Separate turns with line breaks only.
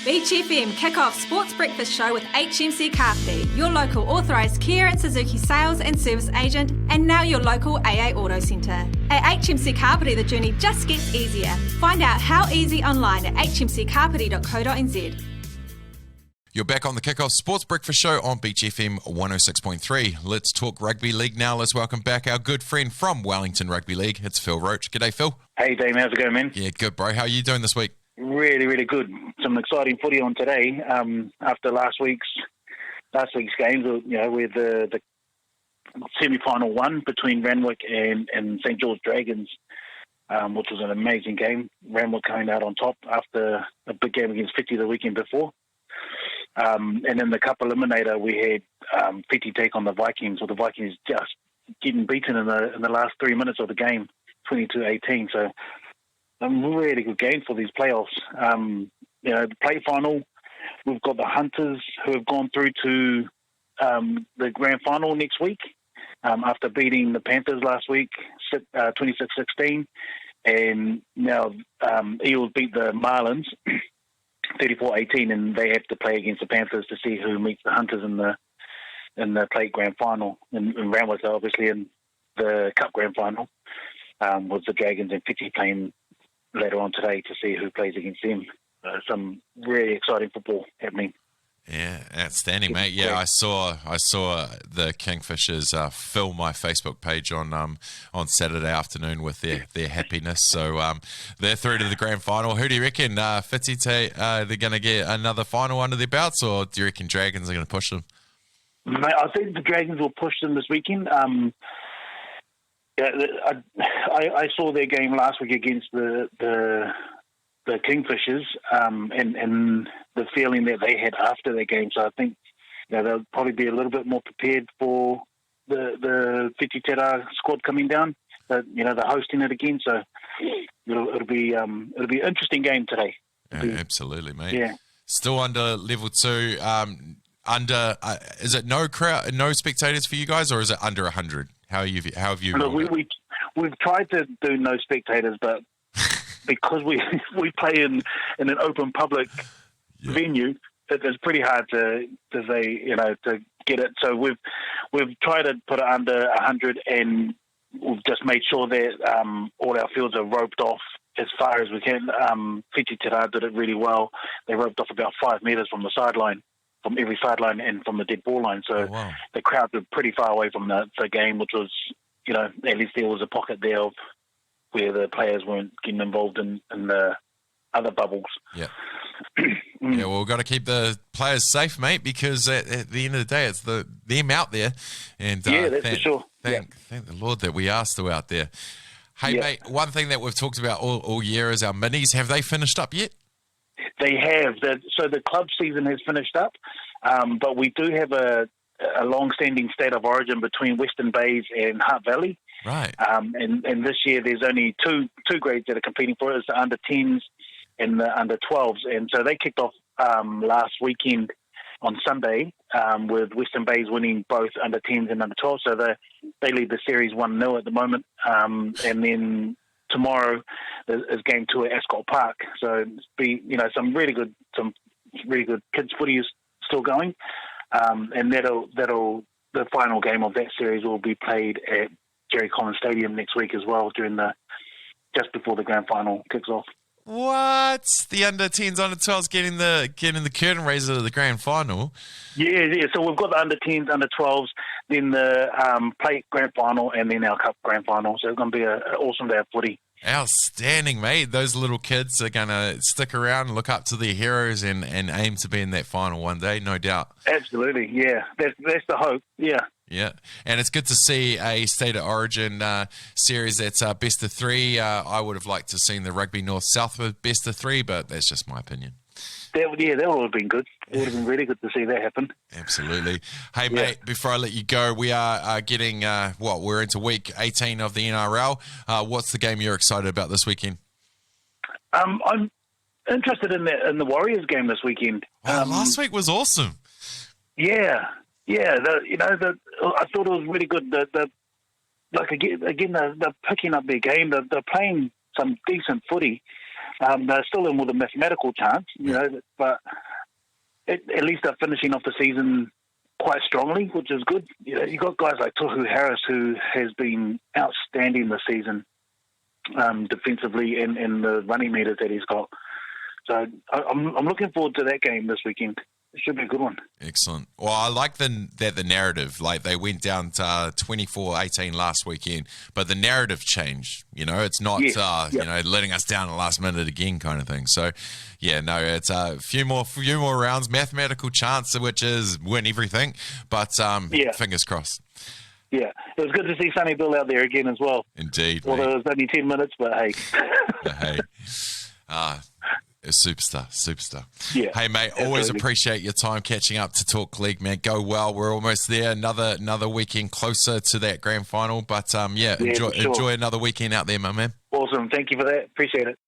Beach FM kick-off sports breakfast show with HMC Kapiti, your local authorised Kia and Suzuki sales and service agent, and now your local AA Auto Centre. At HMC Kapiti, the journey just gets easier. Find out how easy online at hmckapiti.co.nz.
You're back on the Kickoff Sports Breakfast Show on Beach FM 106.3. Let's talk rugby league now. Let's welcome back our good friend from Wellington Rugby League. It's Phil Roache. G'day, Phil.
Hey, Damian. How's it going, man?
Yeah, good, bro. How are you doing this week?
Really, really good. Some exciting footy on today. After last week's games, with the semi-final one between Randwick and St George Dragons, which was an amazing game. Randwick coming out on top after a big game against Whiti the weekend before. And in the Cup Eliminator, we had Whiti take on the Vikings, with the Vikings just getting beaten in the last 3 minutes of the game, 22-18. So a really good game for these playoffs. The play final, we've got the Hunters who have gone through to the grand final next week after beating the Panthers last week, 26-16. And now Eels beat the Marlins 34-18, and they have to play against the Panthers to see who meets the Hunters in the play grand final. And Randwick obviously in the Cup grand final, with the Dragons and Whiti playing later on today to see who plays against them. Some really exciting football happening.
Yeah, outstanding, mate. Yeah, I saw the Kingfishers fill my Facebook page on Saturday afternoon with their happiness. So they're through to the grand final. Who do you reckon, Whiti, they're going to get another final under their belts, or do you reckon Dragons are going to push them?
Mate, I think the Dragons will push them this weekend. I saw their game last week against the Kingfishers, and the feeling that they had after their game. So I think they'll probably be a little bit more prepared for the Whiti Tera squad coming down. But they're hosting it again, so it'll be an interesting game today.
Absolutely, mate.
Yeah.
Still under level 2. Is it no crowd, no spectators for you guys, or is it under 100? How have you?
Look, we've tried to do no spectators, but because we play in an open public venue, it's pretty hard to say to get it. So we've tried to put it under 100, and we've just made sure that all our fields are roped off as far as we can. Whiti Tera did it really well. They roped off about 5 metres from the sideline, from every sideline and from the dead ball line. So the crowd were pretty far away from the game, which was, at least there was a pocket there of where the players weren't getting involved in the other bubbles.
Yeah. Yeah, well, we've got to keep the players safe, mate, because at the end of the day, it's them out there. And
that's for sure.
Thank the Lord that we are still out there. Hey, mate, one thing that we've talked about all year is our minis. Have they finished up yet?
They have. So the club season has finished up, but we do have a long-standing state of origin between Western Bays and Hart Valley.
Right.
And this year there's only two grades that are competing for it. It's the under-10s and the under-12s. And so they kicked off last weekend on Sunday with Western Bays winning both under-10s and under-12s. So they lead the series 1-0 at the moment. And then tomorrow is game 2 at Ascot Park. So some really good kids footy is still going. And the final game of that series will be played at Jerry Collins Stadium next week as well, just before the grand final kicks off.
What? The under-10s, under-12s getting the curtain raiser to the grand final?
Yeah. So we've got the under-10s, under-12s, then the plate grand final, and then our cup grand final. So it's going to be an awesome day of footy.
Outstanding, mate. Those little kids are going to stick around and look up to their heroes and aim to be in that final one day, no doubt.
Absolutely, yeah. That's the hope, yeah.
Yeah, and it's good to see a State of Origin series that's best of 3. I would have liked to have seen the Rugby North-South with best of 3, but that's just my opinion. That
would have been good. It would have been really good to see that happen.
Absolutely. Hey, mate, before I let you go, we are getting, we're into week 18 of the NRL. What's the game you're excited about this weekend?
I'm interested in the Warriors game this weekend.
Last week was awesome.
Yeah. I thought it was really good. They're picking up their game. They're playing some decent footy. They're still in with a mathematical chance, but at least they're finishing off the season quite strongly, which is good. You got guys like Tohu Harris, who has been outstanding this season defensively and the running meters that he's got. So I'm looking forward to that game this weekend. It should be a good one.
Excellent. Well, I like the narrative. Like, they went down to 24-18 last weekend, but the narrative changed. It's not letting us down at the last minute again kind of thing. So, it's a few more rounds, mathematical chance, which is win everything. But fingers crossed. Yeah,
it was good to see Sonny Bill out there again as well.
Indeed.
Although it was only 10 minutes, but hey.
A superstar.
Yeah,
hey, mate, always appreciate your time catching up to talk league, man. Go well. We're almost there. Another weekend closer to that grand final. But, enjoy another weekend out there, my man.
Awesome. Thank you for that. Appreciate it.